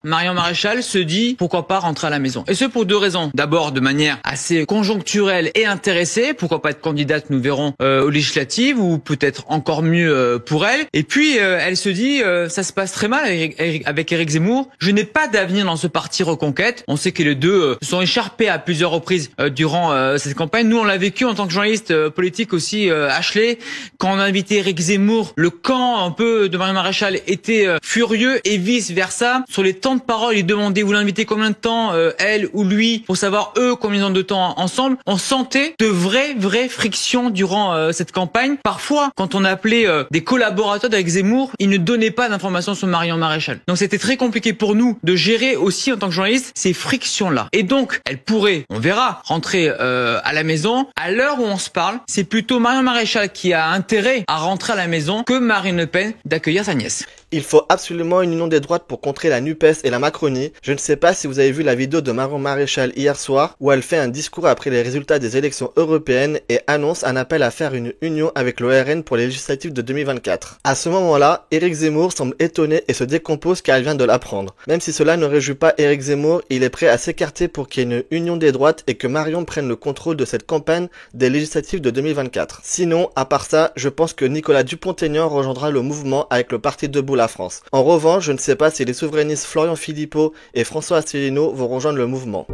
Marion Maréchal se dit pourquoi pas rentrer à la maison. Et ce pour deux raisons. D'abord de manière assez conjoncturelle et intéressée, pourquoi pas être candidate, nous verrons, aux législatives, ou peut-être encore mieux pour elle. Et puis elle se dit ça se passe très mal avec Éric Zemmour, je n'ai pas d'avenir dans ce parti Reconquête. On sait que les deux se sont écharpés à plusieurs reprises durant cette campagne. Nous on l'a vécu en tant que journaliste politique aussi, Ashley, quand on a invité Éric Zemmour, le camp un peu de Marion Maréchal était furieux et vice versa. Sur les temps de parole, il demandait vous l'invitez combien de temps, elle ou lui, pour savoir eux combien de temps ensemble. On sentait de vraies frictions durant cette campagne. Parfois, quand on appelait des collaborateurs d'Éric Zemmour, ils ne donnaient pas d'informations sur Marion Maréchal. Donc c'était très compliqué pour nous de gérer aussi en tant que journaliste ces frictions-là. Et donc, elle pourrait, on verra, rentrer à la maison. À l'heure où on se parle, c'est plutôt Marion Maréchal qui a intérêt à rentrer à la maison que Marine Le Pen d'accueillir sa nièce. Il faut absolument une union des droites pour contrer la NUPES et la Macronie. Je ne sais pas si vous avez vu la vidéo de Marion Maréchal hier soir où elle fait un discours après les résultats des élections européennes et annonce un appel à faire une union avec l'ORN pour les législatives de 2024. À ce moment-là, Éric Zemmour semble étonné et se décompose car elle vient de l'apprendre. Même si cela ne réjouit pas Éric Zemmour, il est prêt à s'écarter pour qu'il y ait une union des droites et que Marion prenne le contrôle de cette campagne des législatives de 2024. Sinon, à part ça, je pense que Nicolas Dupont-Aignan rejoindra le mouvement avec le parti Debout la France. En revanche, je ne sais pas si les souverainistes Florian Philippot et François Asselineau vont rejoindre le mouvement.